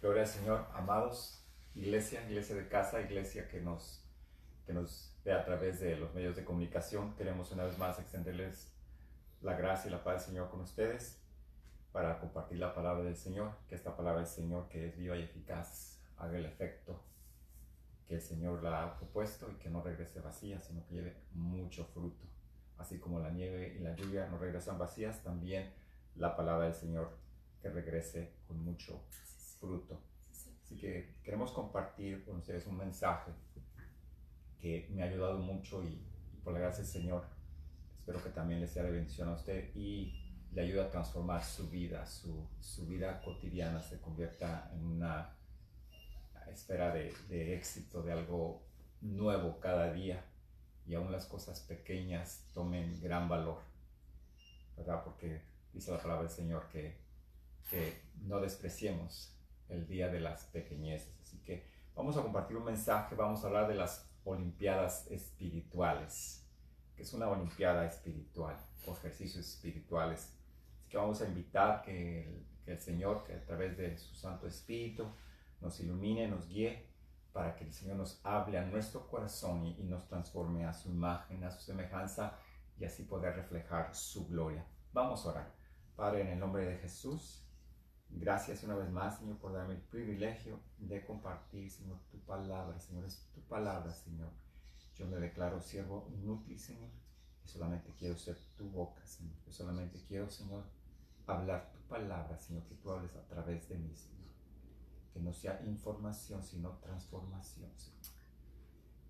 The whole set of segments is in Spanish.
Gloria al Señor, amados, iglesia de casa, iglesia que nos ve a través de los medios de comunicación. Queremos una vez más extenderles la gracia y la paz del Señor con ustedes para compartir la palabra del Señor, que esta palabra del Señor que es viva y eficaz haga el efecto que el Señor la ha propuesto y que no regrese vacía, sino que lleve mucho fruto. Así como la nieve y la lluvia no regresan vacías, también la palabra del Señor que regrese con mucho fruto. Así que queremos compartir con ustedes un mensaje que me ha ayudado mucho y por la gracia del Señor espero que también les sea de bendición a usted y le ayude a transformar su vida, su vida cotidiana se convierta en una esfera de éxito, de algo nuevo cada día y aún las cosas pequeñas tomen gran valor, ¿verdad? Porque dice la palabra del Señor que no despreciemos el día de las pequeñeces. Así que vamos a compartir un mensaje, vamos a hablar de las Olimpiadas Espirituales, que es una Olimpiada espiritual o ejercicios espirituales. Así que vamos a invitar que el Señor, que a través de su Santo Espíritu, nos ilumine, nos guíe, para que el Señor nos hable a nuestro corazón y nos transforme a su imagen, a su semejanza, y así poder reflejar su gloria. Vamos a orar. Padre, en el nombre de Jesús, gracias una vez más, Señor, por darme el privilegio de compartir, Señor, tu palabra. Señor, es tu palabra, Señor. Yo me declaro siervo inútil, Señor, y solamente quiero ser tu boca, Señor. Yo solamente quiero, Señor, hablar tu palabra, Señor, que tú hables a través de mí, Señor. Que no sea información, sino transformación, Señor.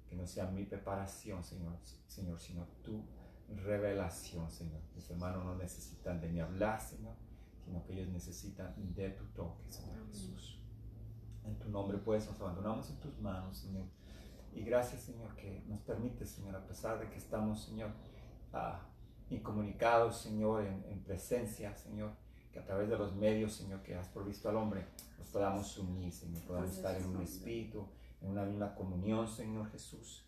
Que no sea mi preparación, Señor, sino tu revelación, Señor. Mis hermanos no necesitan de mi hablar, Señor, sino que ellos necesitan de tu toque, Señor Jesús. En tu nombre, pues, nos abandonamos en tus manos, Señor. Y gracias, Señor, que nos permite, Señor, a pesar de que estamos, Señor, incomunicados, Señor, en presencia, Señor, que a través de los medios, Señor, que has provisto al hombre, nos podamos unir, Señor, podamos estar en un espíritu, en una misma comunión, Señor Jesús,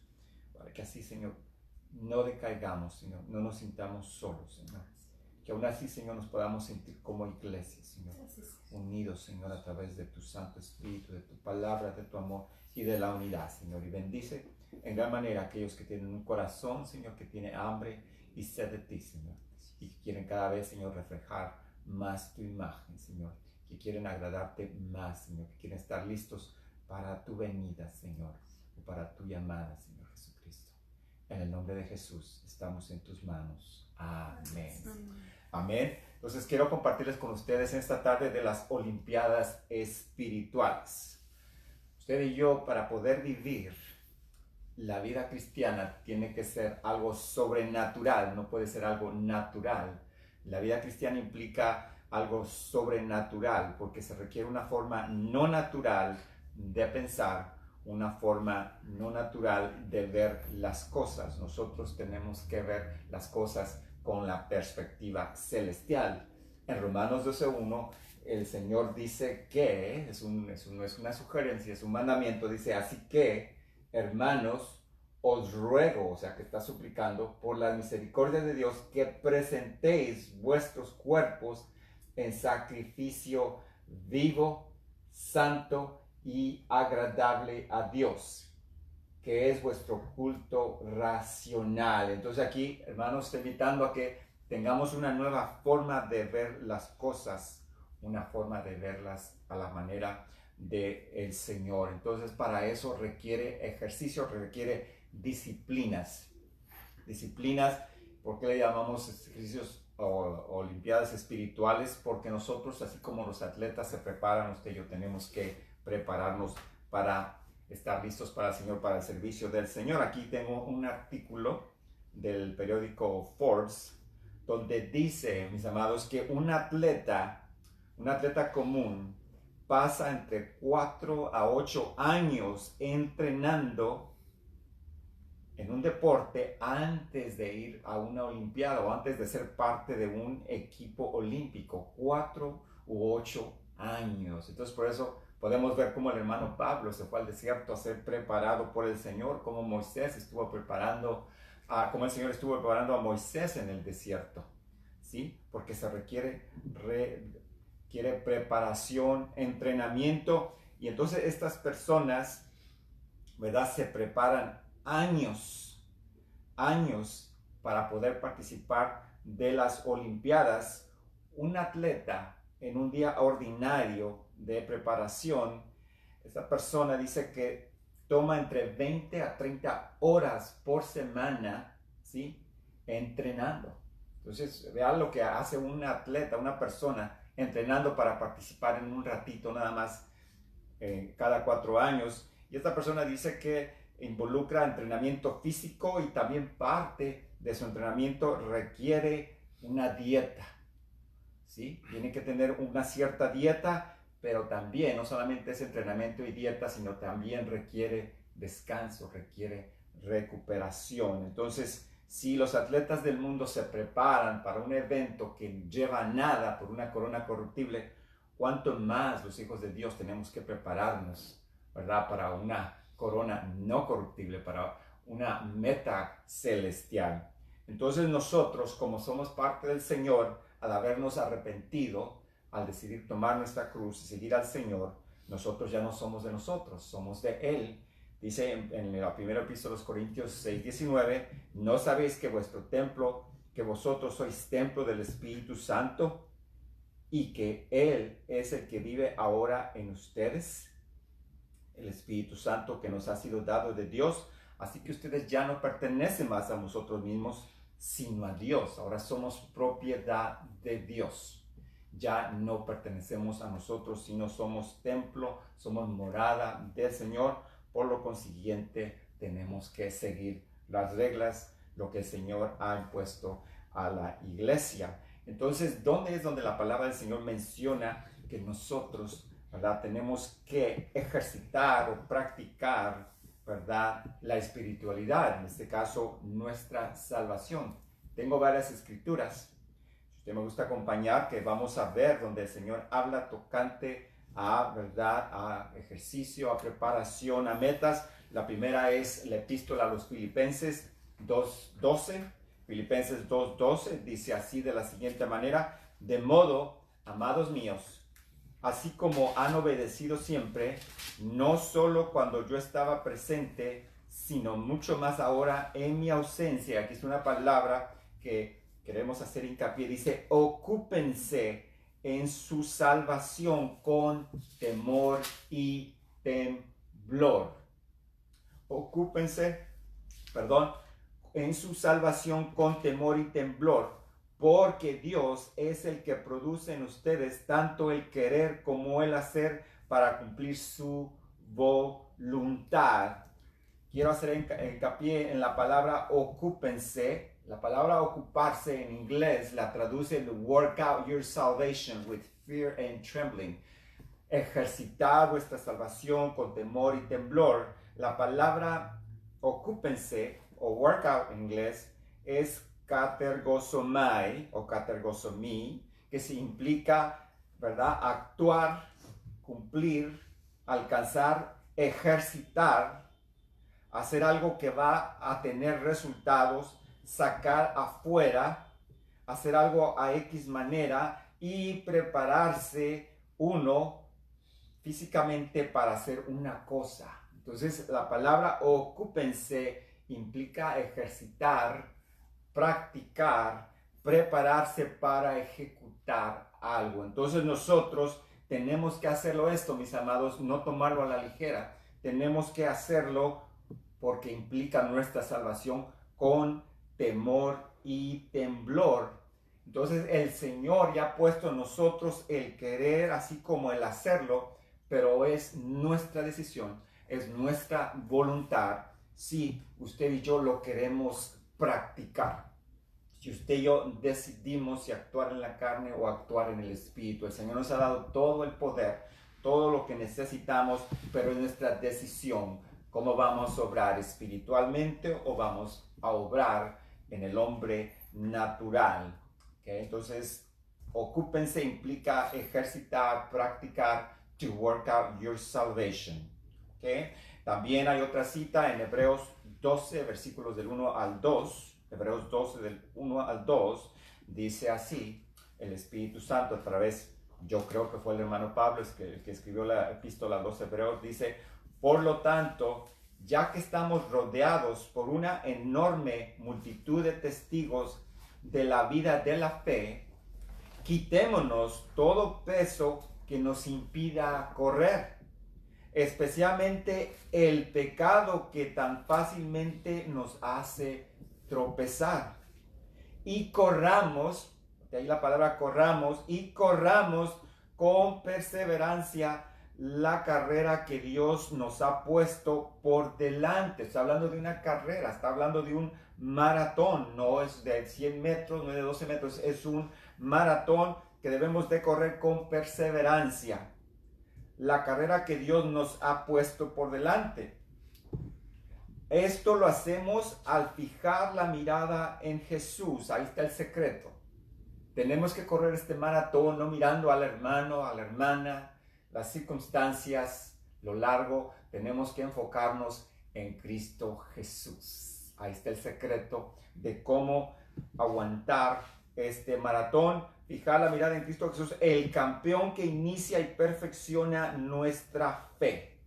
para que así, Señor, no decaigamos, Señor, no nos sintamos solos, Señor, que aún así, Señor, nos podamos sentir como iglesia, Señor, unidos, Señor, a través de tu Santo Espíritu, de tu palabra, de tu amor y de la unidad, Señor, y bendice en gran manera a aquellos que tienen un corazón, Señor, que tiene hambre y sed de ti, Señor, y que quieren cada vez, Señor, reflejar más tu imagen, Señor, que quieren agradarte más, Señor, que quieren estar listos para tu venida, Señor, o para tu llamada, Señor Jesucristo. En el nombre de Jesús estamos en tus manos. Amén. Amén. Entonces quiero compartirles con ustedes en esta tarde de las Olimpiadas Espirituales. Usted y yo, para poder vivir la vida cristiana, tiene que ser algo sobrenatural, no puede ser algo natural. La vida cristiana implica algo sobrenatural porque se requiere una forma no natural de pensar, una forma no natural de ver las cosas. Nosotros tenemos que ver las cosas con la perspectiva celestial. En Romanos 12:1 el Señor dice que, no es una sugerencia, es un mandamiento, dice: así que, hermanos, os ruego, o sea que está suplicando, por la misericordia de Dios, que presentéis vuestros cuerpos en sacrificio vivo, santo y agradable a Dios, que es vuestro culto racional. Entonces aquí, hermanos, estoy invitando a que tengamos una nueva forma de ver las cosas, una forma de verlas a la manera del Señor. Entonces para eso requiere ejercicio, requiere disciplinas. ¿Por qué le llamamos ejercicios o olimpiadas espirituales? Porque nosotros, así como los atletas se preparan, usted y yo tenemos que prepararnos para estar listos para el Señor, para el servicio del Señor. Aquí tengo un artículo del periódico Forbes, donde dice, mis amados, que un atleta común pasa entre 4 a 8 años entrenando en un deporte antes de ir a una olimpiada o antes de ser parte de un equipo olímpico. 4 u 8 años. Entonces por eso podemos ver cómo el hermano Pablo se fue al desierto a ser preparado por el Señor, como Moisés estuvo preparando, como el Señor estuvo preparando a Moisés en el desierto, ¿sí? Porque se requiere quiere preparación, entrenamiento. Y entonces estas personas, ¿verdad? Se preparan años para poder participar de las Olimpiadas. Un atleta en un día ordinario de preparación, esta persona dice que toma entre 20 a 30 horas por semana, ¿sí? Entrenando. Entonces, vean lo que hace un atleta, una persona, entrenando para participar en un ratito nada más cada 4 años. Y esta persona dice que involucra entrenamiento físico y también parte de su entrenamiento requiere una dieta, ¿sí? Tiene que tener una cierta dieta, pero también no solamente es entrenamiento y dieta, sino también requiere descanso, requiere recuperación. Entonces, si los atletas del mundo se preparan para un evento que lleva nada por una corona corruptible, ¿cuánto más los hijos de Dios tenemos que prepararnos, ¿verdad? Para una corona no corruptible, para una meta celestial. Entonces nosotros, como somos parte del Señor, al habernos arrepentido, al decidir tomar nuestra cruz y seguir al Señor, nosotros ya no somos de nosotros, somos de Él. Dice en la primera epístola de los Corintios 6:19, ¿no sabéis que vuestro templo, que vosotros sois templo del Espíritu Santo y que Él es el que vive ahora en ustedes? El Espíritu Santo que nos ha sido dado de Dios, así que ustedes ya no pertenecen más a nosotros mismos, sino a Dios. Ahora somos propiedad de Dios. Ya no pertenecemos a nosotros, sino somos templo, somos morada del Señor. Por lo consiguiente, tenemos que seguir las reglas, lo que el Señor ha impuesto a la iglesia. Entonces, ¿dónde es donde la palabra del Señor menciona que nosotros, ¿verdad?, tenemos que ejercitar o practicar, ¿verdad?, la espiritualidad, en este caso, nuestra salvación? Tengo varias escrituras. Si usted me gusta acompañar, que vamos a ver donde el Señor habla tocante a, ¿verdad?, a ejercicio, a preparación, a metas. La primera es la epístola a los Filipenses 2:12. Filipenses 2:12 dice así de la siguiente manera: de modo, amados míos, así como han obedecido siempre, no solo cuando yo estaba presente, sino mucho más ahora en mi ausencia. Aquí es una palabra que queremos hacer hincapié. Dice, ocúpense en su salvación con temor y temblor. Ocúpense, en su salvación con temor y temblor, porque Dios es el que produce en ustedes tanto el querer como el hacer para cumplir su voluntad. Quiero hacer hincapié en la palabra ocúpense. La palabra ocuparse en inglés la traduce el work out your salvation with fear and trembling. Ejercitar vuestra salvación con temor y temblor. La palabra ocúpense o workout en inglés es katergosomai o katergosomi, que se implica, ¿verdad?, actuar, cumplir, alcanzar, ejercitar, hacer algo que va a tener resultados, sacar afuera, hacer algo a X manera y prepararse uno físicamente para hacer una cosa. Entonces la palabra ocúpense implica ejercitar, practicar, prepararse para ejecutar algo. Entonces nosotros tenemos que hacerlo esto, mis amados, no tomarlo a la ligera. Tenemos que hacerlo porque implica nuestra salvación con temor y temblor. Entonces el Señor ya ha puesto en nosotros el querer así como el hacerlo, pero es nuestra decisión, es nuestra voluntad si usted y yo lo queremos practicar. Si usted y yo decidimos si actuar en la carne o actuar en el Espíritu. El Señor nos ha dado todo el poder, todo lo que necesitamos, pero es nuestra decisión cómo vamos a obrar espiritualmente o vamos a obrar en el hombre natural. ¿Okay? Entonces, ocúpense implica ejercitar, practicar, to work out your salvation. ¿Okay? También hay otra cita en Hebreos 12, versículos del 1 al 2. Hebreos 12, del 1 al 2, dice así: el Espíritu Santo a través yo creo que fue el hermano Pablo el que escribió la epístola a los Hebreos, dice, por lo tanto, ya que estamos rodeados por una enorme multitud de testigos de la vida de la fe, quitémonos todo peso que nos impida correr, especialmente el pecado que tan fácilmente nos hace tropezar. Y corramos, de ahí la palabra corramos, y corramos con perseverancia la carrera que Dios nos ha puesto por delante. Está hablando de una carrera, está hablando de un maratón, no es de 100 metros, no es de 12 metros, es un maratón que debemos de correr con perseverancia. La carrera que Dios nos ha puesto por delante. Esto lo hacemos al fijar la mirada en Jesús. Ahí está el secreto. Tenemos que correr este maratón no mirando al hermano, a la hermana, las circunstancias, lo largo. Tenemos que enfocarnos en Cristo Jesús. Ahí está el secreto de cómo aguantar este maratón. Fijar la mirada en Cristo Jesús, el campeón que inicia y perfecciona nuestra fe.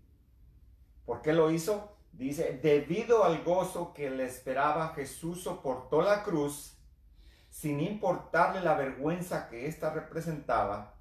¿Por qué lo hizo? Dice, debido al gozo que le esperaba, Jesús soportó la cruz sin importarle la vergüenza que ésta representaba.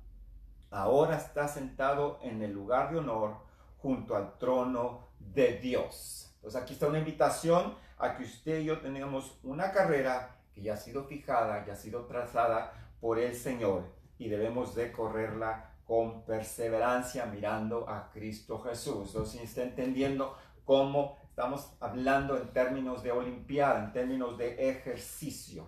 Ahora está sentado en el lugar de honor junto al trono de Dios. Entonces aquí está una invitación a que usted y yo tengamos una carrera que ya ha sido fijada, ya ha sido trazada por el Señor y debemos de correrla con perseverancia mirando a Cristo Jesús. Entonces, si está entendiendo cómo estamos hablando en términos de olimpiada, en términos de ejercicio,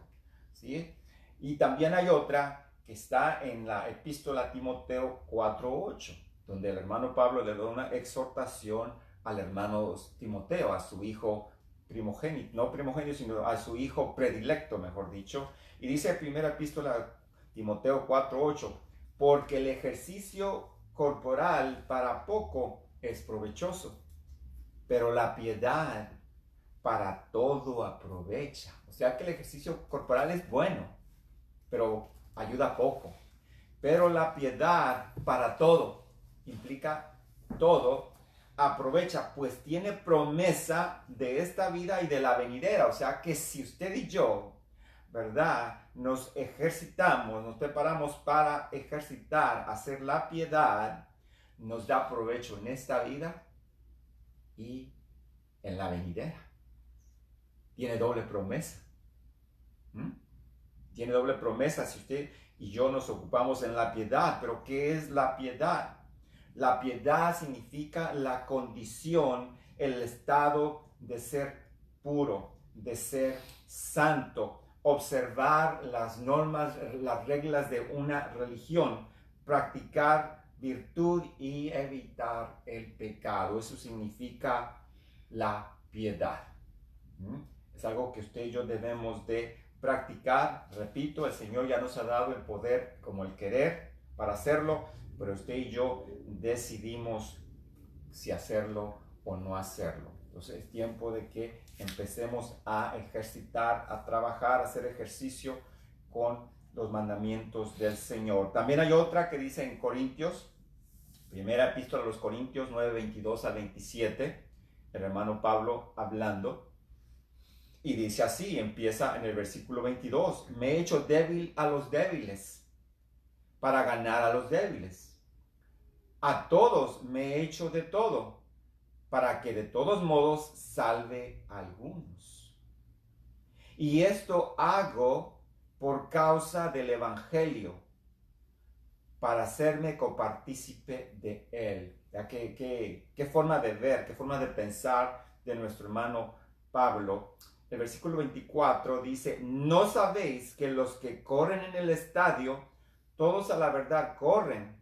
¿sí? Y también hay otra que está en la epístola a Timoteo 4:8, donde el hermano Pablo le da una exhortación al hermano Timoteo, a su hijo primogénito, no primogénito, sino a su hijo predilecto, mejor dicho. Y dice primera epístola a Timoteo 4:8, porque el ejercicio corporal para poco es provechoso, pero la piedad para todo aprovecha. O sea que el ejercicio corporal es bueno, pero ayuda poco. Pero la piedad para todo, implica todo, aprovecha, pues tiene promesa de esta vida y de la venidera. O sea que si usted y yo, ¿verdad?, nos ejercitamos, nos preparamos para ejercitar, hacer la piedad, nos da provecho en esta vida y en la venidera. Tiene doble promesa. Tiene doble promesa si usted y yo nos ocupamos en la piedad. Pero ¿qué es la piedad? La piedad significa la condición, el estado de ser puro, de ser santo, observar las normas, las reglas de una religión, practicar virtud y evitar el pecado. Eso significa la piedad. Es algo que usted y yo debemos de practicar. Repito, el Señor ya nos ha dado el poder como el querer para hacerlo, pero usted y yo decidimos si hacerlo o no hacerlo. Entonces es tiempo de que empecemos a ejercitar, a trabajar, a hacer ejercicio con los mandamientos del Señor. También hay otra que dice en Corintios, primera epístola a los Corintios 9:22 al 27, el hermano Pablo hablando. Y dice así, empieza en el versículo 22, me he hecho débil a los débiles para ganar a los débiles. A todos me he hecho de todo para que de todos modos salve a algunos. Y esto hago por causa del Evangelio, para hacerme copartícipe de él. ¿Ya? ¿Qué forma de ver, qué forma de pensar de nuestro hermano Pablo? El versículo 24 dice, ¿no sabéis que los que corren en el estadio, todos a la verdad corren,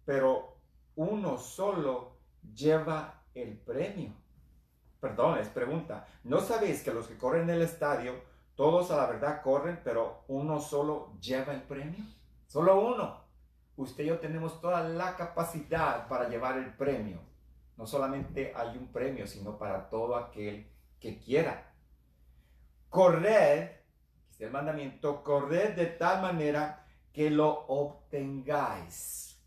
pero uno solo lleva el premio? Perdón, es pregunta. ¿No sabéis que los que corren en el estadio, todos a la verdad corren, pero uno solo lleva el premio? Solo uno. Usted y yo tenemos toda la capacidad para llevar el premio. No solamente hay un premio, sino para todo aquel que quiera. Corred, este es el mandamiento, corred de tal manera que lo obtengáis.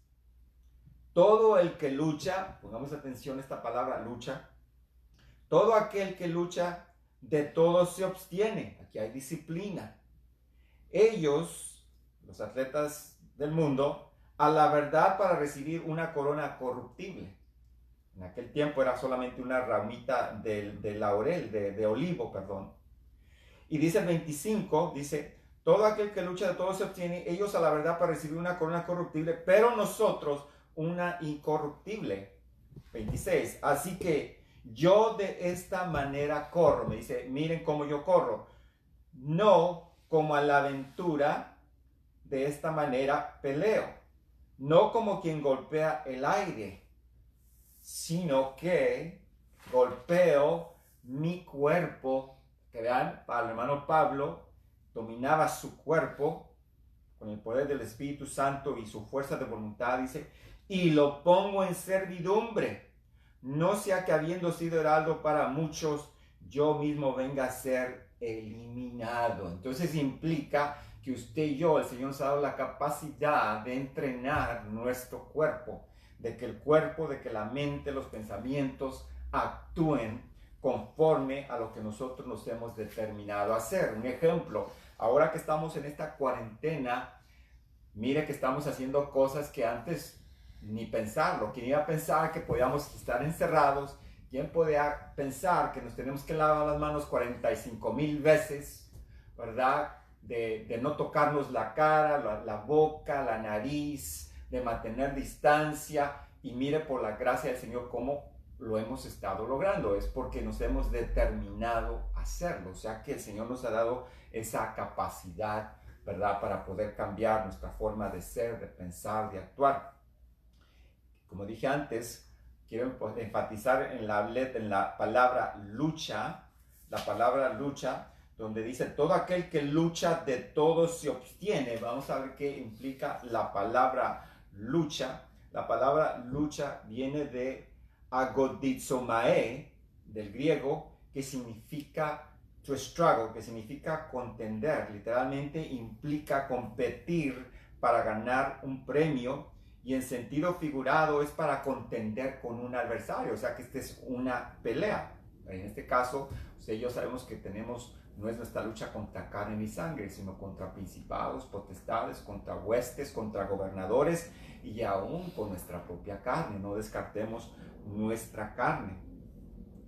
Todo el que lucha, pongamos atención a esta palabra lucha, todo aquel que lucha, de todo se abstiene. Aquí hay disciplina. Ellos, los atletas del mundo, a la verdad para recibir una corona corruptible. En aquel tiempo era solamente una ramita de laurel, de olivo, perdón. Y dice el 25, dice, todo aquel que lucha de todo se obtiene, ellos a la verdad para recibir una corona corruptible, pero nosotros una incorruptible. 26, así que yo de esta manera corro, me dice, miren cómo yo corro, no como a la aventura, de esta manera peleo, no como quien golpea el aire, sino que golpeo mi cuerpo. Que vean, para el hermano Pablo dominaba su cuerpo con el poder del Espíritu Santo y su fuerza de voluntad, dice, y lo pongo en servidumbre, no sea que habiendo sido heraldo para muchos, yo mismo venga a ser eliminado. Entonces implica que usted y yo, el Señor nos ha dado la capacidad de entrenar nuestro cuerpo, de que el cuerpo, de que la mente, los pensamientos actúen conforme a lo que nosotros nos hemos determinado a hacer. Un ejemplo, ahora que estamos en esta cuarentena, mire que estamos haciendo cosas que antes ni pensarlo. ¿Quién iba a pensar que podíamos estar encerrados? ¿Quién podía pensar que nos tenemos que lavar las manos 45,000 veces, ¿verdad? De no tocarnos la cara, la boca, la nariz, de mantener distancia. Y mire por la gracia del Señor cómo lo hemos estado logrando. Es porque nos hemos determinado a hacerlo. O sea que el Señor nos ha dado esa capacidad, ¿verdad? Para poder cambiar nuestra forma de ser, de pensar, de actuar. Como dije antes, quiero enfatizar en la palabra lucha, donde dice todo aquel que lucha de todo se obtiene. Vamos a ver qué implica la palabra lucha. La palabra lucha viene de agodizomae, del griego, que significa to struggle, que significa contender. Literalmente implica competir para ganar un premio, y en sentido figurado es para contender con un adversario. O sea que esta es una pelea. En este caso, usted y yo sabemos que no es nuestra lucha contra carne ni sangre, sino contra principados, potestades, contra huestes, contra gobernadores y aún con nuestra propia carne. No descartemos nuestra carne.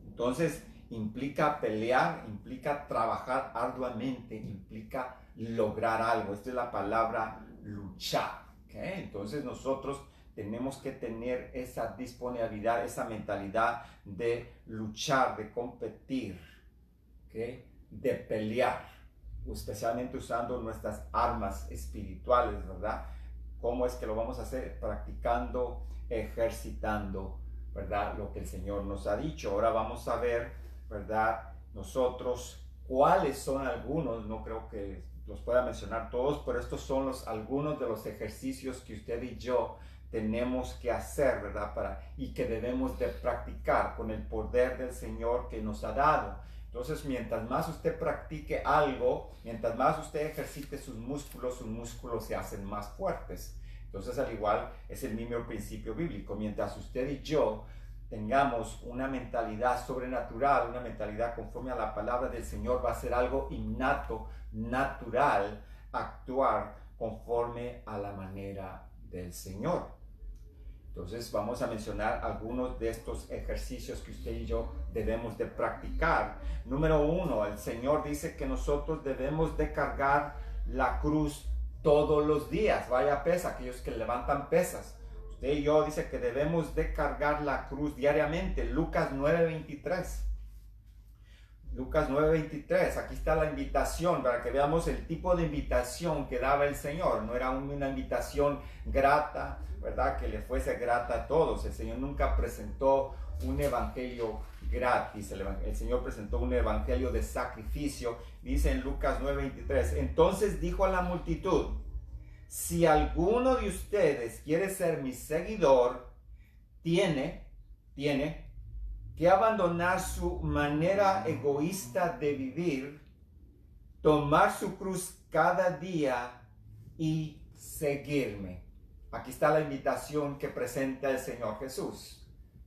Entonces implica pelear, implica trabajar arduamente, implica lograr algo. Esta es la palabra luchar. ¿Okay? Entonces nosotros tenemos que tener esa disponibilidad, esa mentalidad de luchar, de competir, ¿okay? De pelear, especialmente usando nuestras armas espirituales, ¿verdad? ¿Cómo es que lo vamos a hacer? Practicando, ejercitando, ¿verdad? Lo que el Señor nos ha dicho. Ahora vamos a ver, ¿verdad? Nosotros, cuáles son algunos, no creo que los pueda mencionar todos, pero estos son algunos de los ejercicios que usted y yo tenemos que hacer, ¿verdad? Y que debemos de practicar con el poder del Señor que nos ha dado. Entonces, mientras más usted practique algo, mientras más usted ejercite sus músculos se hacen más fuertes. Entonces, al igual, es el mismo principio bíblico. Mientras usted y yo tengamos una mentalidad sobrenatural, una mentalidad conforme a la palabra del Señor, va a ser algo innato, natural, actuar conforme a la manera del Señor. Entonces vamos a mencionar algunos de estos ejercicios que usted y yo debemos de practicar. Número 1, el Señor dice que nosotros debemos de cargar la cruz todos los días. Vaya pesa, aquellos que levantan pesas. Usted y yo dice que debemos de cargar la cruz diariamente. Lucas 9:23. Lucas 9:23, aquí está la invitación para que veamos el tipo de invitación que daba el Señor. No era una invitación grata, ¿verdad? Que le fuese grata a todos. El Señor nunca presentó un evangelio gratis. El Señor presentó un evangelio de sacrificio. Dice en Lucas 9:23, entonces dijo a la multitud, si alguno de ustedes quiere ser mi seguidor, tiene que abandonar su manera egoísta de vivir, tomar su cruz cada día y seguirme. Aquí está la invitación que presenta el Señor Jesús.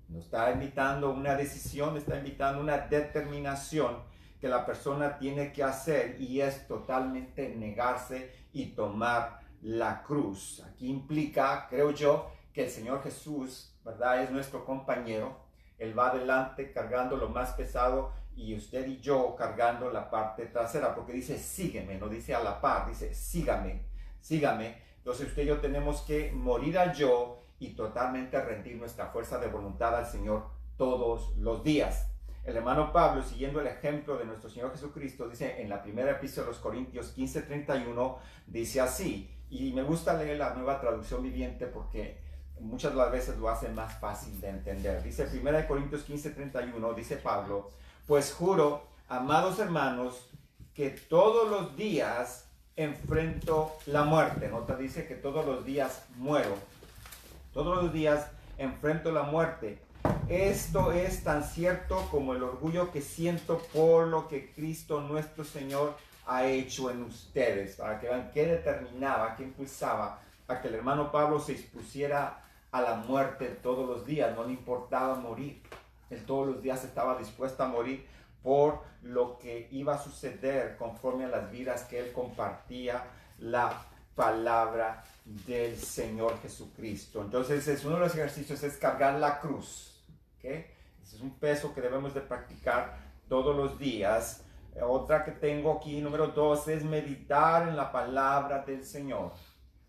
No está invitando una decisión, está invitando una determinación que la persona tiene que hacer, y es totalmente negarse y tomar la cruz. Aquí implica, creo yo, que el Señor Jesús, ¿verdad?, es nuestro compañero. Él va adelante cargando lo más pesado y usted y yo cargando la parte trasera, porque dice sígueme, no dice a la par, dice sígame, sígame. Entonces usted y yo tenemos que morir al yo y totalmente rendir nuestra fuerza de voluntad al Señor todos los días. El hermano Pablo, siguiendo el ejemplo de nuestro Señor Jesucristo, dice en la primera epístola de los Corintios 15:31, dice así, y me gusta leer la Nueva Traducción Viviente porque muchas de las veces lo hace más fácil de entender. Dice 1 Corintios 15:31, dice Pablo, pues juro, amados hermanos, que todos los días enfrento la muerte. Nota, dice que todos los días muero. Todos los días enfrento la muerte. Esto es tan cierto como el orgullo que siento por lo que Cristo nuestro Señor ha hecho en ustedes. Para que vean qué determinaba, qué impulsaba a que el hermano Pablo se expusiera a la muerte todos los días. No le importaba morir. Él todos los días estaba dispuesto a morir por lo que iba a suceder conforme a las vidas que él compartía la palabra del Señor Jesucristo. Entonces, uno de los ejercicios es cargar la cruz. ¿Okay? Ese es un peso que debemos de practicar todos los días. Otra que tengo aquí, número 2, es meditar en la palabra del Señor.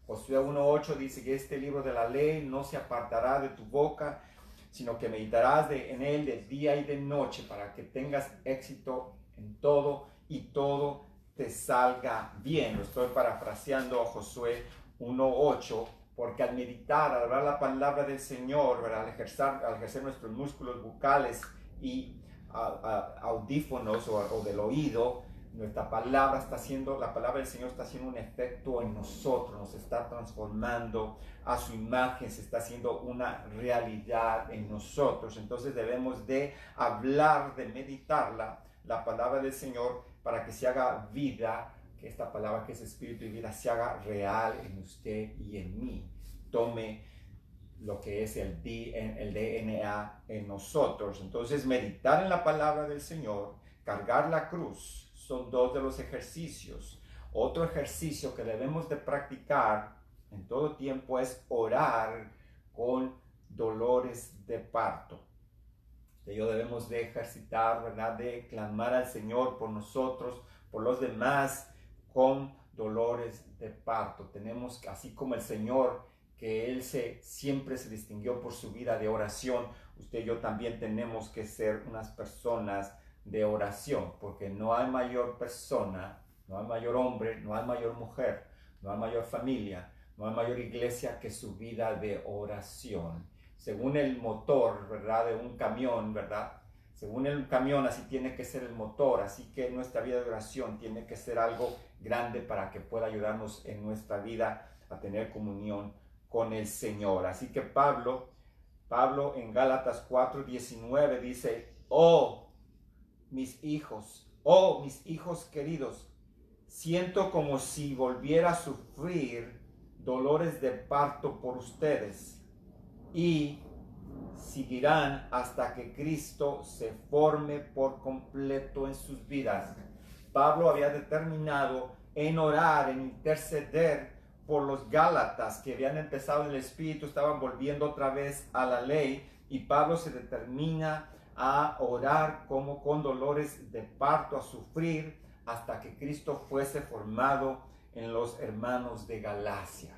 Josué 1:8 dice que este libro de la ley no se apartará de tu boca, sino que meditarás en él de día y de noche para que tengas éxito en todo y todo te salga bien. Lo estoy parafraseando a Josué 1:8, porque al meditar, al hablar la palabra del Señor, ¿verdad?, al ejercer nuestros músculos bucales y audífonos o del oído, nuestra palabra la palabra del Señor está haciendo un efecto en nosotros, nos está transformando a su imagen, se está haciendo una realidad en nosotros. Entonces debemos de hablar, de meditar la palabra del Señor para que se haga vida, que esta palabra que es espíritu y vida se haga real en usted y en mí. Tome lo que es el DNA en nosotros. Entonces meditar en la palabra del Señor, cargar la cruz, son dos de los ejercicios. Otro ejercicio que debemos de practicar en todo tiempo es orar con dolores de parto. Y yo debemos de ejercitar, ¿verdad?, de clamar al Señor por nosotros, por los demás, con dolores de parto. Tenemos, así como el Señor, que Él siempre se distinguió por su vida de oración, usted y yo también tenemos que ser unas personas de oración, porque no hay mayor persona, no hay mayor hombre, no hay mayor mujer, no hay mayor familia, no hay mayor iglesia que su vida de oración. Según el motor, ¿verdad?, de un camión, ¿verdad? Según el camión, así tiene que ser el motor, así que nuestra vida de oración tiene que ser algo grande para que pueda ayudarnos en nuestra vida a tener comunión con el Señor. Así que Pablo en Gálatas 4:19 dice, oh mis hijos queridos, siento como si volviera a sufrir dolores de parto por ustedes y seguirán hasta que Cristo se forme por completo en sus vidas. Pablo había determinado en orar, en interceder por los Gálatas que habían empezado en el Espíritu, estaban volviendo otra vez a la ley, y Pablo se determina a orar como con dolores de parto, a sufrir hasta que Cristo fuese formado en los hermanos de Galacia.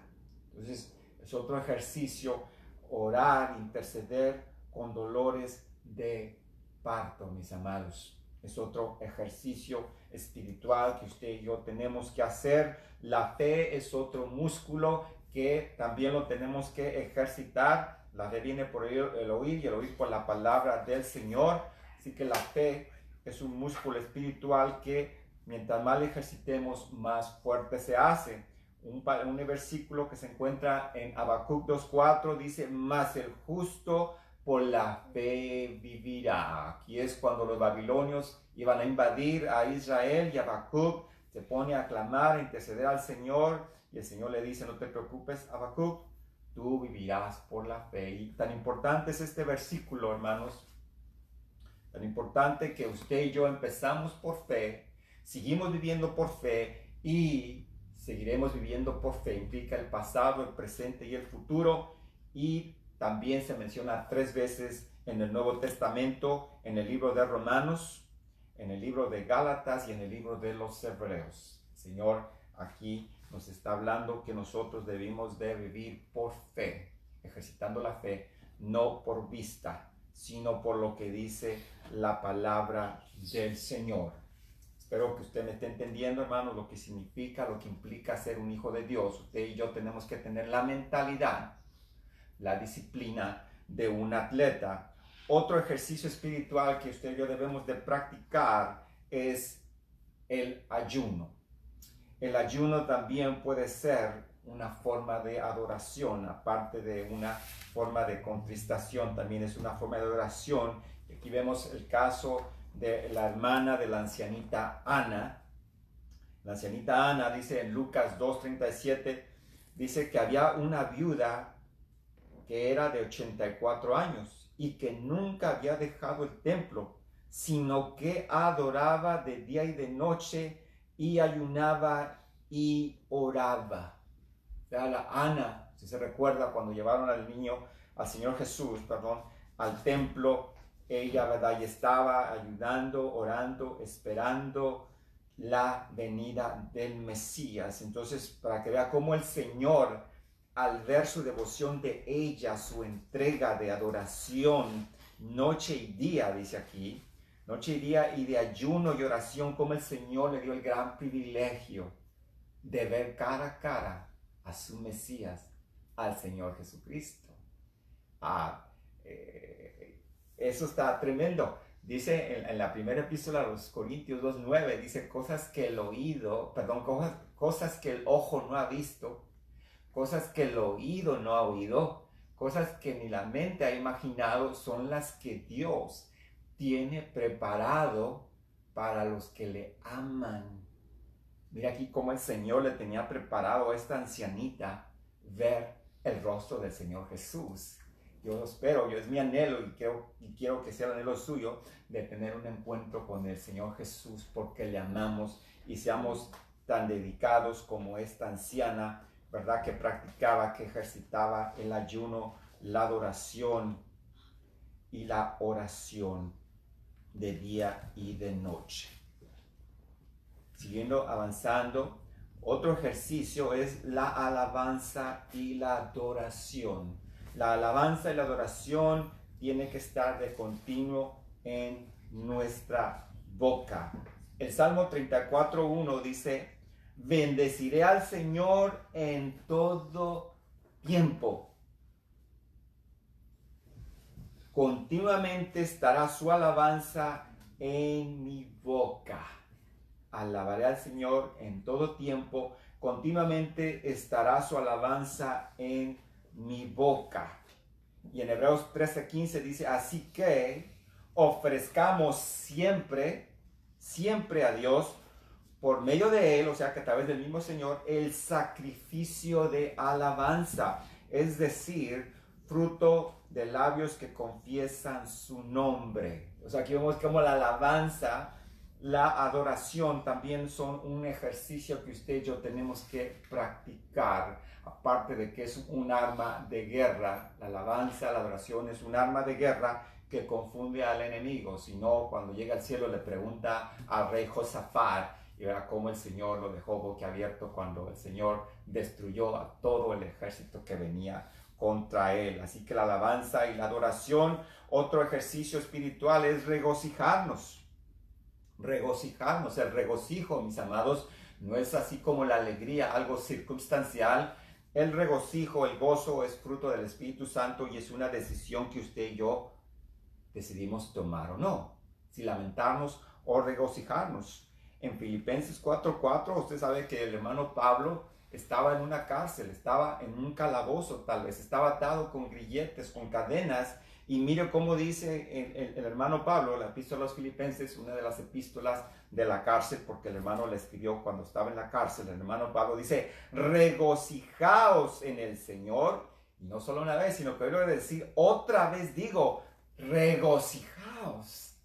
Entonces es otro ejercicio, orar, interceder con dolores de parto, mis amados. Es otro ejercicio espiritual que usted y yo tenemos que hacer. La fe es otro músculo que también lo tenemos que ejercitar. La fe viene por el oír y el oír por la palabra del Señor. Así que la fe es un músculo espiritual que mientras más le ejercitemos, más fuerte se hace. Un versículo que se encuentra en Habacuc 2:4 dice, mas el justo por la fe vivirá. Aquí es cuando los babilonios iban a invadir a Israel y Habacuc se pone a clamar, a interceder al Señor Y el Señor le dice, no te preocupes, Habacuc, tú vivirás por la fe. Y tan importante es este versículo, hermanos, tan importante que usted y yo empezamos por fe, seguimos viviendo por fe y seguiremos viviendo por fe. Implica el pasado, el presente y el futuro. Y también se menciona 3 veces en el Nuevo Testamento, en el libro de Romanos, en el libro de Gálatas y en el libro de los Hebreos. El Señor aquí nos está hablando que nosotros debemos de vivir por fe, ejercitando la fe, no por vista, sino por lo que dice la palabra del Señor. Espero que usted me esté entendiendo, hermanos, lo que significa, lo que implica ser un hijo de Dios. Usted y yo tenemos que tener la mentalidad, la disciplina de un atleta. Otro ejercicio espiritual que usted y yo debemos de practicar es el ayuno. El ayuno también puede ser una forma de adoración, aparte de una forma de contristación, también es una forma de adoración. Aquí vemos el caso de la hermana de la ancianita Ana. La ancianita Ana dice en Lucas 2:37, dice que había una viuda que era de 84 años y que nunca había dejado el templo, sino que adoraba de día y de noche y ayunaba y oraba. O sea, la Ana, si se recuerda, cuando llevaron al niño, al Señor Jesús, al templo, ella, ¿verdad? Y estaba ayudando, orando, esperando la venida del Mesías. Entonces, para que vea cómo el Señor, al ver su devoción de ella, su entrega de adoración, noche y día, dice aquí, noche y día y de ayuno y oración, como el Señor le dio el gran privilegio de ver cara a cara a su Mesías, al Señor Jesucristo. Eso está tremendo. Dice en la primera epístola a los Corintios 2:9, dice cosas que el oído, cosas que el ojo no ha visto, cosas que el oído no ha oído, cosas que ni la mente ha imaginado, son las que Dios tiene preparado para los que le aman. Mira aquí cómo el Señor le tenía preparado a esta ancianita ver el rostro del Señor Jesús. Yo espero, es mi anhelo y quiero que sea el anhelo suyo de tener un encuentro con el Señor Jesús porque le amamos y seamos tan dedicados como esta anciana, ¿verdad? Que practicaba, que ejercitaba el ayuno, la adoración y la oración de día y de noche. Siguiendo avanzando, otro ejercicio es la alabanza y la adoración. La alabanza y la adoración tiene que estar de continuo en nuestra boca. El Salmo 34:1 dice, bendeciré al Señor en todo tiempo. Continuamente estará su alabanza en mi boca. Alabaré al Señor en todo tiempo. Continuamente estará su alabanza en mi boca. Y en Hebreos 13:15 dice, así que ofrezcamos siempre a Dios por medio de Él, o sea que a través del mismo Señor, el sacrificio de alabanza, es decir, fruto de labios que confiesan su nombre. O sea, aquí vemos como la alabanza, la adoración también son un ejercicio que usted y yo tenemos que practicar, aparte de que es un arma de guerra. La alabanza, la adoración es un arma de guerra que confunde al enemigo. Si no, cuando llega al cielo le pregunta al rey Josafat y verá cómo el Señor lo dejó boquiabierto cuando el Señor destruyó a todo el ejército que venía contra él. Así que la alabanza y la adoración, otro ejercicio espiritual es regocijarnos. Regocijarnos, el regocijo, mis amados, no es así como la alegría, algo circunstancial. El regocijo, el gozo es fruto del Espíritu Santo y es una decisión que usted y yo decidimos tomar o no, si lamentarnos o regocijarnos. En Filipenses 4:4, usted sabe que el hermano Pablo estaba en una cárcel, estaba en un calabozo tal vez, estaba atado con grilletes, con cadenas, Y mire cómo dice el hermano Pablo, la epístola a los Filipenses, una de las epístolas de la cárcel, porque el hermano la escribió cuando estaba en la cárcel. El hermano Pablo dice, regocijaos en el Señor. Y no solo una vez, sino que hoy lo voy a decir otra vez, digo, regocijaos.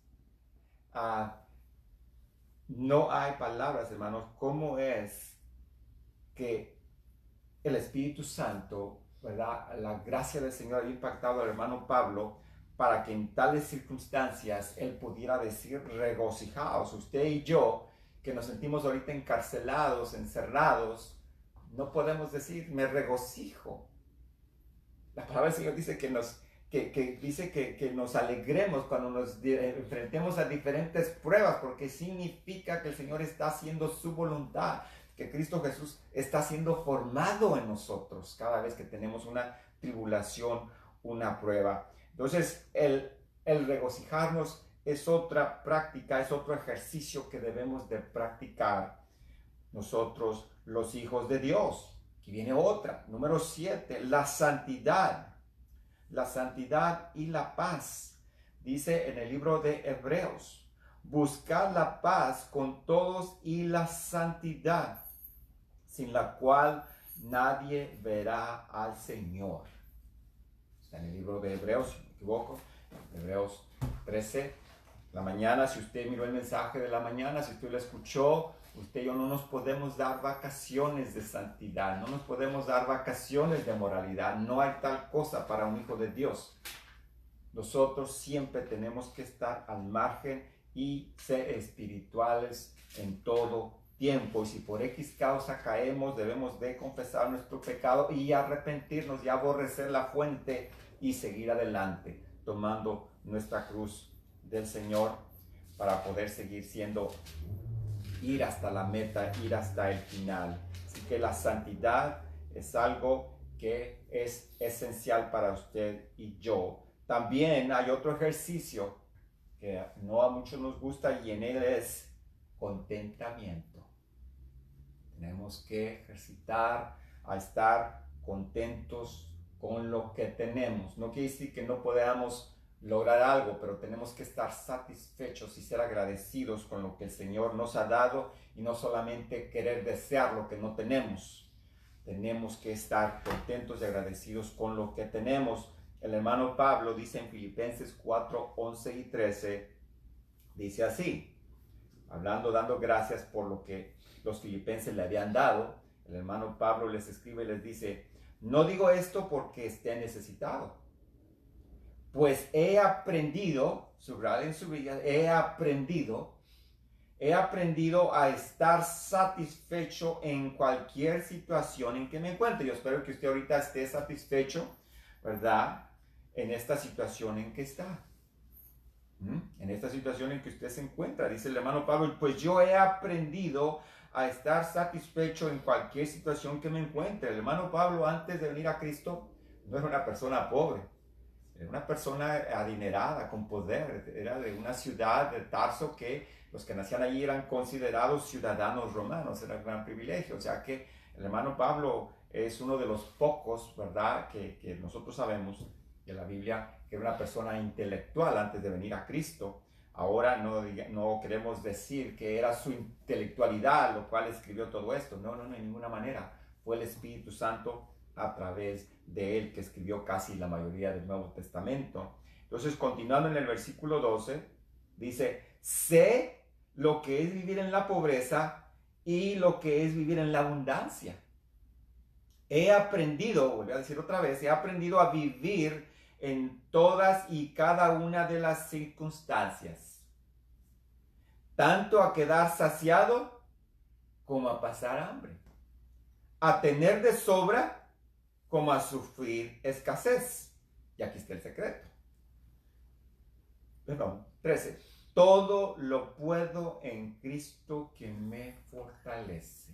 No hay palabras, hermanos, cómo es que el Espíritu Santo, ¿verdad? La gracia del Señor ha impactado al hermano Pablo para que en tales circunstancias él pudiera decir regocijaos. Usted y yo, que nos sentimos ahorita encarcelados, encerrados, no podemos decir me regocijo. La palabra del Señor dice que nos alegremos cuando nos enfrentemos a diferentes pruebas, porque significa que el Señor está haciendo su voluntad, que Cristo Jesús está siendo formado en nosotros cada vez que tenemos una tribulación, una prueba. Entonces, el regocijarnos es otra práctica, es otro ejercicio que debemos de practicar nosotros, los hijos de Dios. Aquí viene otra, número 7, la santidad. La santidad y la paz. Dice en el libro de Hebreos, buscad la paz con todos y la santidad, sin la cual nadie verá al Señor. Está en el libro de Hebreos, si no me equivoco, Hebreos 13. La mañana, si usted miró el mensaje de la mañana, si usted lo escuchó, usted y yo no nos podemos dar vacaciones de santidad, no nos podemos dar vacaciones de moralidad. No hay tal cosa para un hijo de Dios. Nosotros siempre tenemos que estar al margen y ser espirituales en todo tiempo. Y si por X causa caemos, debemos de confesar nuestro pecado y arrepentirnos y aborrecer la fuente y seguir adelante, tomando nuestra cruz del Señor para poder seguir ir hasta la meta, ir hasta el final. Así que la santidad es algo que es esencial para usted y yo. También hay otro ejercicio que no a muchos nos gusta y en él es contentamiento. Tenemos que ejercitar a estar contentos con lo que tenemos. No quiere decir que no podamos lograr algo, pero tenemos que estar satisfechos y ser agradecidos con lo que el Señor nos ha dado y no solamente querer desear lo que no tenemos. Tenemos que estar contentos y agradecidos con lo que tenemos. El hermano Pablo dice en Filipenses 4, 11 y 13, dice así, dando gracias por lo que los filipenses le habían dado. El hermano Pablo les escribe y les dice, no digo esto porque esté necesitado, pues he aprendido, subrayen su vida, he aprendido a estar satisfecho en cualquier situación en que me encuentre. Yo espero que usted ahorita esté satisfecho, ¿verdad? En esta situación en que está. En esta situación en que usted se encuentra, dice el hermano Pablo, pues yo he aprendido a estar satisfecho en cualquier situación que me encuentre. El hermano Pablo, antes de venir a Cristo, no era una persona pobre. Era una persona adinerada, con poder. Era de una ciudad de Tarso que los que nacían allí eran considerados ciudadanos romanos. Era un gran privilegio. O sea que el hermano Pablo es uno de los pocos, ¿verdad?, que nosotros sabemos de la Biblia, que era una persona intelectual antes de venir a Cristo. Ahora no queremos decir que era su intelectualidad lo cual escribió todo esto. No, de ninguna manera. Fue el Espíritu Santo a través de él que escribió casi la mayoría del Nuevo Testamento. Entonces, continuando en el versículo 12, dice, sé lo que es vivir en la pobreza y lo que es vivir en la abundancia. He aprendido, voy a decir otra vez, he aprendido a vivir en todas y cada una de las circunstancias, tanto a quedar saciado como a pasar hambre, a tener de sobra como a sufrir escasez. Y aquí está el secreto. 13. Todo lo puedo en Cristo que me fortalece.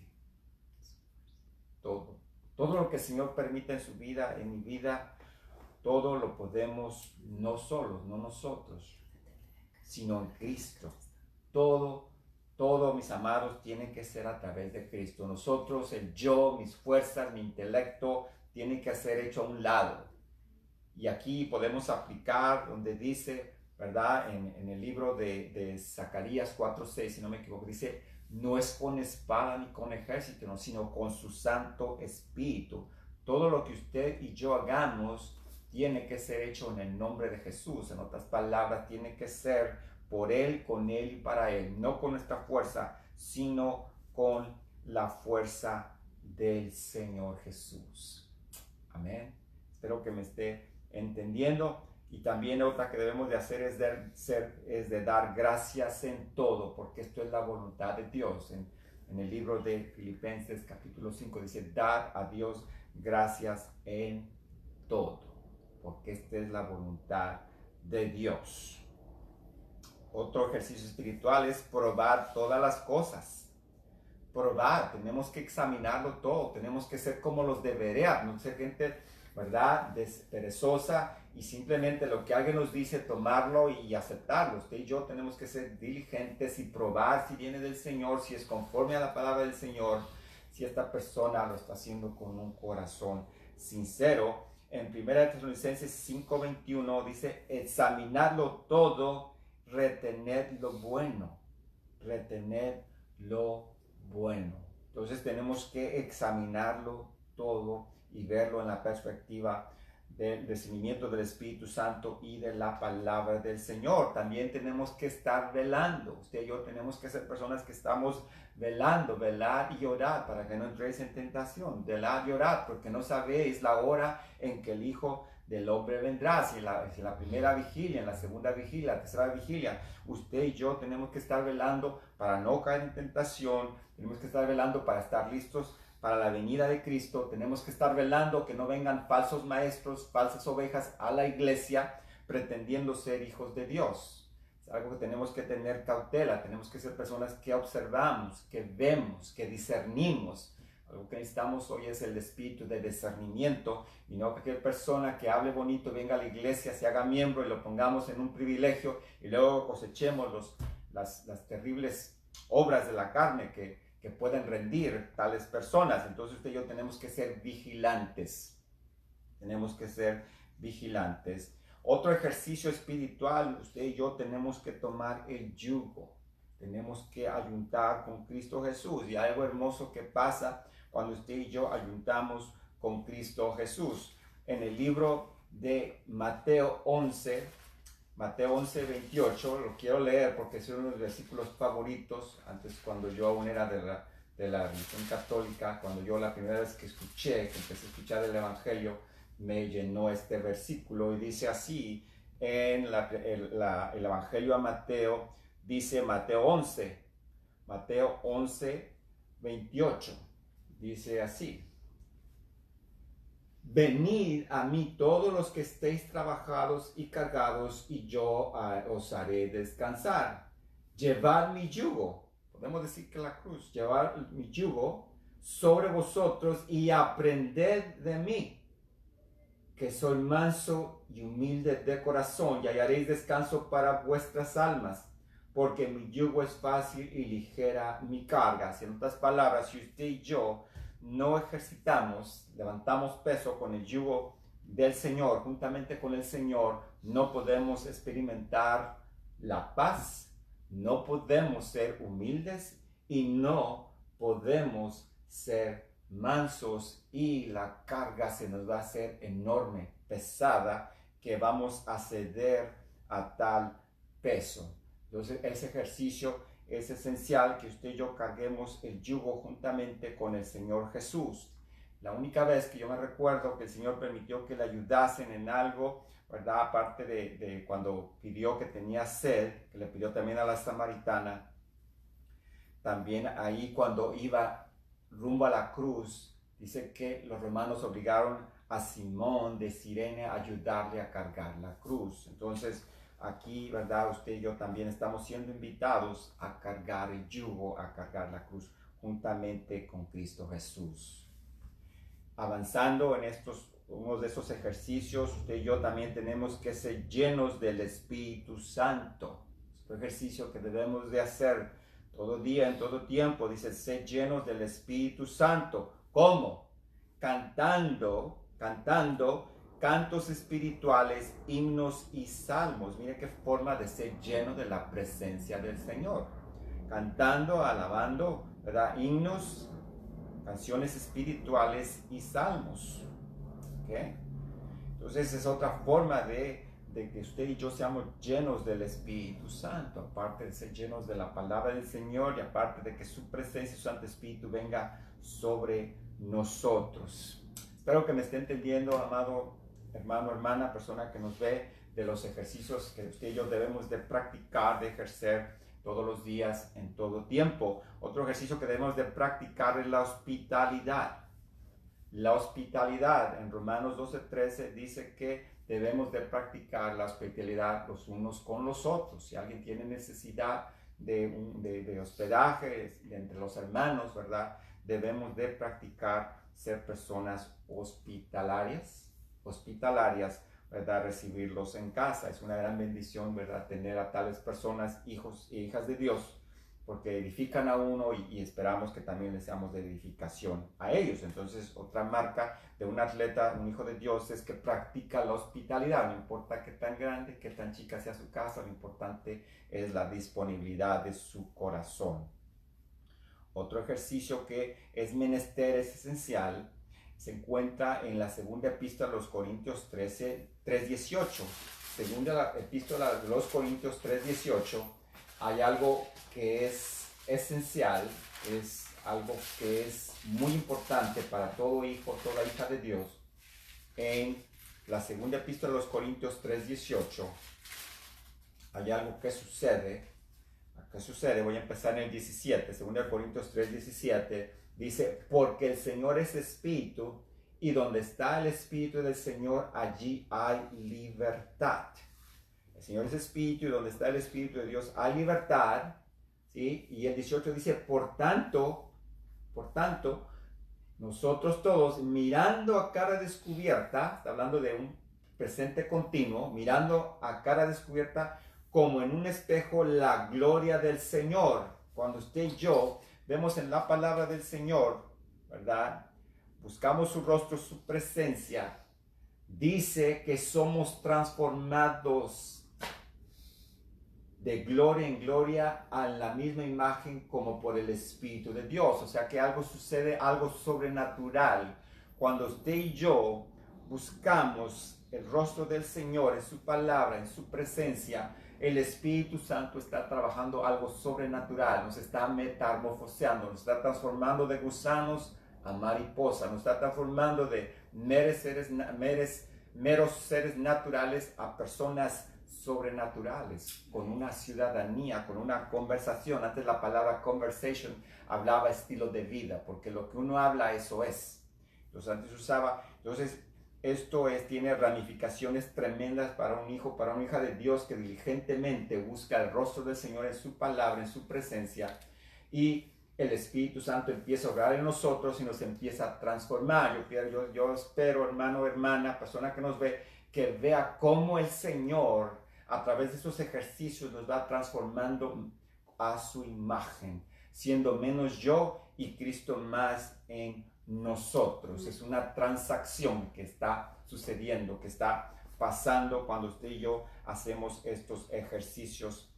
Todo lo que el Señor permite en su vida, en mi vida, todo lo podemos no solos, no nosotros, sino en Cristo. Todo, mis amados, tiene que ser a través de Cristo. Nosotros, el yo, mis fuerzas, mi intelecto, tiene que ser hecho a un lado. Y aquí podemos aplicar donde dice, ¿verdad? En el libro de Zacarías 4:6, si no me equivoco, dice, no es con espada ni con ejército, no, sino con su Santo Espíritu. Todo lo que usted y yo hagamos tiene que ser hecho en el nombre de Jesús. En otras palabras, tiene que ser por Él, con Él y para Él. No con nuestra fuerza, sino con la fuerza del Señor Jesús. Amén. Espero que me esté entendiendo. Y también otra que debemos de hacer es de dar gracias en todo, porque esto es la voluntad de Dios. En el libro de Filipenses capítulo 5 dice, dar a Dios gracias en todo, porque esta es la voluntad de Dios. Otro ejercicio espiritual es probar todas las cosas. Probar, tenemos que examinarlo todo, tenemos que ser como los de Berea, no ser gente, ¿verdad?, perezosa y simplemente lo que alguien nos dice, tomarlo y aceptarlo. Usted y yo tenemos que ser diligentes y probar si viene del Señor, si es conforme a la palabra del Señor, si esta persona lo está haciendo con un corazón sincero. En 1 Tesalonicenses 5:21 dice, examinarlo todo, retener lo bueno, retener lo bueno. Entonces tenemos que examinarlo todo y verlo en la perspectiva del discernimiento del Espíritu Santo y de la palabra del Señor. También tenemos que estar velando. Usted y yo tenemos que ser personas que estamos velando, velar y orar para que no entréis en tentación. Velar y orar, porque no sabéis la hora en que el Hijo del Hombre vendrá, si en la primera vigilia, en la segunda vigilia, la tercera vigilia. Usted y yo tenemos que estar velando para no caer en tentación, tenemos que estar velando para estar listos para la venida de Cristo, tenemos que estar velando que no vengan falsos maestros, falsas ovejas a la iglesia pretendiendo ser hijos de Dios. Es algo que tenemos que tener cautela, tenemos que ser personas que observamos, que vemos, que discernimos. Algo que necesitamos hoy es el espíritu de discernimiento y no que cualquier persona que hable bonito venga a la iglesia, se haga miembro y lo pongamos en un privilegio y luego cosechemos las terribles obras de la carne que pueden rendir tales personas. Entonces usted y yo tenemos que ser vigilantes. Tenemos que ser vigilantes. Otro ejercicio espiritual, usted y yo tenemos que tomar el yugo. Tenemos que ayuntar con Cristo Jesús. Y algo hermoso que pasa cuando usted y yo ayuntamos con Cristo Jesús. En el libro de Mateo 11:28, lo quiero leer porque es uno de los versículos favoritos. Antes, cuando yo aún era de la religión católica, cuando yo la primera vez que empecé a escuchar el Evangelio, me llenó este versículo y dice así, en el Evangelio a Mateo, dice Mateo 11:28, dice así. Venid a mí todos los que estéis trabajados y cargados, y yo os haré descansar. Llevad mi yugo, podemos decir que la cruz, llevad mi yugo sobre vosotros y aprended de mí, que soy manso y humilde de corazón, y hallaréis descanso para vuestras almas, porque mi yugo es fácil y ligera mi carga. En otras palabras, si usted y yo no ejercitamos, levantamos peso con el yugo del Señor, juntamente con el Señor, no podemos experimentar la paz, no podemos ser humildes y no podemos ser mansos, y la carga se nos va a hacer enorme, pesada, que vamos a ceder a tal peso. Entonces ese ejercicio es esencial, que usted y yo carguemos el yugo juntamente con el Señor Jesús. La única vez que yo me recuerdo que el Señor permitió que le ayudasen en algo, ¿verdad? Aparte de cuando pidió que tenía sed, que le pidió también a la samaritana, también ahí cuando iba rumbo a la cruz, dice que los romanos obligaron a Simón de Cirene a ayudarle a cargar la cruz. Entonces, aquí, ¿verdad? Usted y yo también estamos siendo invitados a cargar el yugo, a cargar la cruz, juntamente con Cristo Jesús. Avanzando en uno de estos ejercicios, usted y yo también tenemos que ser llenos del Espíritu Santo. Es un ejercicio que debemos de hacer todo día, en todo tiempo. Dice, ser llenos del Espíritu Santo. ¿Cómo? Cantando cantos espirituales, himnos y salmos. Mire qué forma de ser lleno de la presencia del Señor. Cantando, alabando, ¿verdad? Himnos, canciones espirituales y salmos. ¿Okay? Entonces es otra forma de que usted y yo seamos llenos del Espíritu Santo, aparte de ser llenos de la palabra del Señor y aparte de que su presencia, su Santo Espíritu venga sobre nosotros. Espero que me esté entendiendo, amado hermano, hermana, persona que nos ve, de los ejercicios que usted y yo debemos de practicar, de ejercer todos los días, en todo tiempo. Otro ejercicio que debemos de practicar es la hospitalidad. La hospitalidad, en Romanos 12:13 dice que debemos de practicar la hospitalidad los unos con los otros. Si alguien tiene necesidad de hospedaje entre los hermanos, ¿verdad? Debemos de practicar ser personas hospitalarias, ¿verdad? Recibirlos en casa. Es una gran bendición, ¿verdad? Tener a tales personas, hijos e hijas de Dios, porque edifican a uno y esperamos que también les seamos de edificación a ellos. Entonces, otra marca de un atleta, un hijo de Dios, es que practica la hospitalidad. No importa qué tan grande, qué tan chica sea su casa, lo importante es la disponibilidad de su corazón. Otro ejercicio que es menester, es esencial, se encuentra en la segunda epístola de los Corintios 3:18. Segunda epístola de los Corintios 3:18. Hay algo que es esencial, es algo que es muy importante para todo hijo, toda hija de Dios. En la segunda epístola de los Corintios 3:18 hay algo que sucede. ¿Qué sucede? Voy a empezar en el 17, 2 Corintios 3:17, dice, porque el Señor es Espíritu, y donde está el Espíritu del Señor, allí hay libertad. El Señor es Espíritu, y donde está el Espíritu de Dios hay libertad, ¿sí? Y el 18 dice, por tanto, nosotros todos, mirando a cara descubierta, está hablando de un presente continuo, mirando a cara descubierta, como en un espejo, la gloria del Señor. Cuando usted y yo vemos en la palabra del Señor, ¿verdad? Buscamos su rostro, su presencia. Dice que somos transformados de gloria en gloria a la misma imagen como por el Espíritu de Dios. O sea que algo sucede, algo sobrenatural. Cuando usted y yo buscamos el rostro del Señor en su palabra, en su presencia, el Espíritu Santo está trabajando algo sobrenatural, nos está metamorfoseando, nos está transformando de gusanos a mariposa, nos está transformando de meros seres naturales a personas sobrenaturales, con una ciudadanía, con una conversación. Antes la palabra conversation hablaba estilo de vida, porque lo que uno habla, eso es. Entonces antes usaba, esto tiene ramificaciones tremendas para un hijo, para una hija de Dios que diligentemente busca el rostro del Señor en su palabra, en su presencia, y el Espíritu Santo empieza a obrar en nosotros y nos empieza a transformar. Yo espero, hermano, hermana, persona que nos ve, que vea cómo el Señor, a través de estos ejercicios, nos va transformando a su imagen, siendo menos yo y Cristo más en nosotros. Es una transacción que está sucediendo, que está pasando cuando usted y yo hacemos estos ejercicios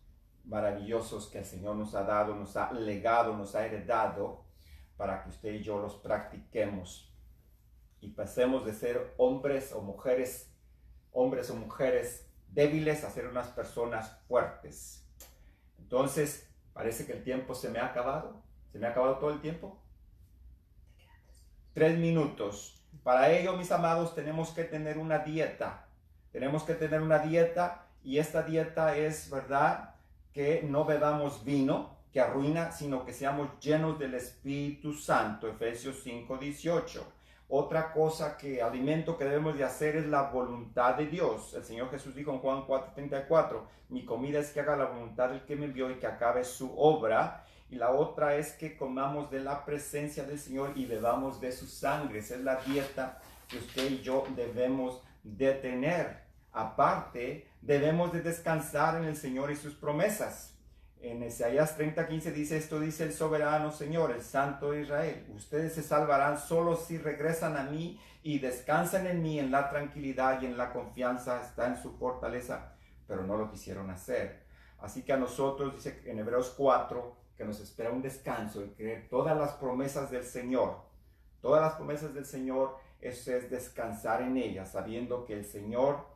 maravillosos que el Señor nos ha dado, nos ha legado, nos ha heredado, para que usted y yo los practiquemos y pasemos de ser hombres o mujeres débiles a ser unas personas fuertes. Entonces, parece que el tiempo se me ha acabado. ¿Se me ha acabado todo el tiempo? 3 minutos. Para ello, mis amados, tenemos que tener una dieta. Tenemos que tener una dieta, y esta dieta es, ¿verdad?, que no bebamos vino que arruina, sino que seamos llenos del Espíritu Santo. Efesios 5:18. Otra cosa, alimento que debemos de hacer es la voluntad de Dios. El Señor Jesús dijo en Juan 4:34, mi comida es que haga la voluntad del que me envió y que acabe su obra. Y la otra es que comamos de la presencia del Señor y bebamos de su sangre. Esa es la dieta que usted y yo debemos de tener. Aparte, debemos de descansar en el Señor y sus promesas. En Isaías 30:15 dice, esto dice el soberano Señor, el Santo de Israel. Ustedes se salvarán solo si regresan a mí y descansan en mí, en la tranquilidad y en la confianza está en su fortaleza, pero no lo quisieron hacer. Así que a nosotros, dice en Hebreos 4, que nos espera un descanso, en creer todas las promesas del Señor. Todas las promesas del Señor, eso es descansar en ellas, sabiendo que el Señor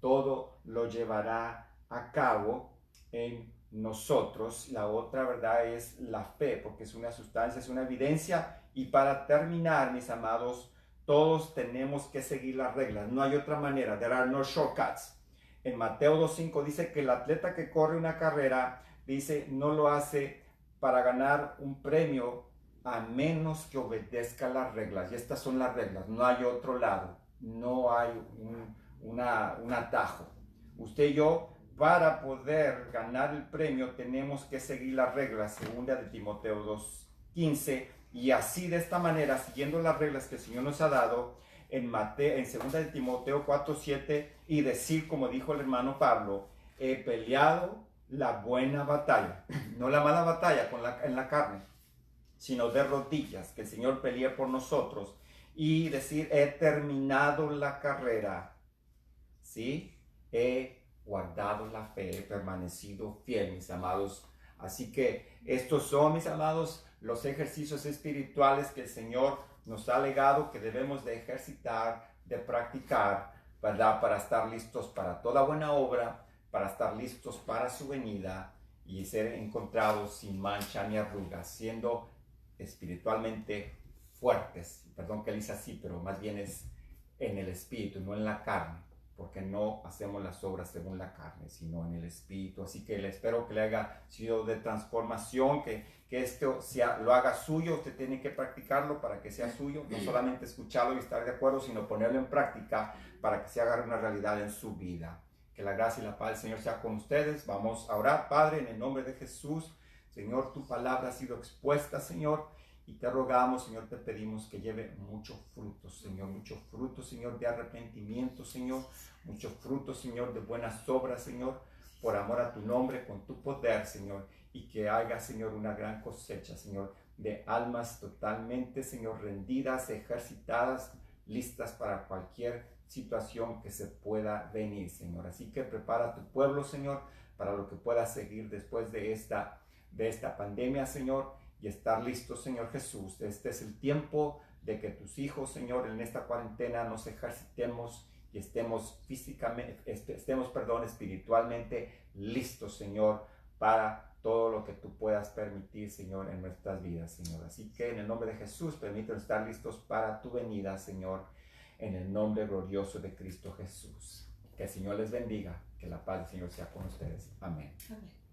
todo lo llevará a cabo en nosotros. La otra verdad es la fe, porque es una sustancia, es una evidencia. Y para terminar, mis amados, todos tenemos que seguir las reglas. No hay otra manera. There are no shortcuts. En Mateo 2:5 dice que el atleta que corre una carrera, dice, no lo hace para ganar un premio a menos que obedezca las reglas. Y estas son las reglas. No hay otro lado. No hay un atajo. Usted y yo, para poder ganar el premio, tenemos que seguir las reglas, segunda de Timoteo 2:15, y así de esta manera, siguiendo las reglas que el Señor nos ha dado, en segunda de Timoteo 4:7, y decir, como dijo el hermano Pablo, he peleado la buena batalla, no la mala batalla en la carne, sino de rodillas, que el Señor pelee por nosotros, y decir, he terminado la carrera, ¿sí? He guardado la fe, he permanecido fiel, mis amados. Así que estos son, mis amados, los ejercicios espirituales que el Señor nos ha legado, que debemos de ejercitar, de practicar, ¿verdad? Para estar listos para toda buena obra, para estar listos para su venida y ser encontrados sin mancha ni arrugas, siendo espiritualmente fuertes. Perdón que le hice así, pero más bien es en el espíritu, no en la carne, porque no hacemos las obras según la carne, sino en el espíritu. Así que le espero que le haya sido de transformación, que esto lo haga suyo. Usted tiene que practicarlo para que sea suyo, no solamente escucharlo y estar de acuerdo, sino ponerlo en práctica para que se haga una realidad en su vida. Que la gracia y la paz del Señor sea con ustedes. Vamos a orar. Padre, en el nombre de Jesús, Señor, tu palabra ha sido expuesta, Señor, y te rogamos, Señor, te pedimos que lleve muchos frutos, Señor, muchos frutos, Señor, de arrepentimiento, Señor, muchos frutos, Señor, de buenas obras, Señor, por amor a tu nombre, con tu poder, Señor, y que haga, Señor, una gran cosecha, Señor, de almas totalmente, Señor, rendidas, ejercitadas, listas para cualquier situación que se pueda venir, Señor. Así que prepara a tu pueblo, Señor, para lo que pueda seguir después de esta pandemia, Señor, y estar listos, Señor Jesús. Este es el tiempo de que tus hijos, Señor, en esta cuarentena nos ejercitemos y estemos espiritualmente listos, Señor, para todo lo que tú puedas permitir, Señor, en nuestras vidas, Señor. Así que en el nombre de Jesús, permítanos estar listos para tu venida, Señor, en el nombre glorioso de Cristo Jesús. Que el Señor les bendiga, que la paz del Señor sea con ustedes. Amén. Amén.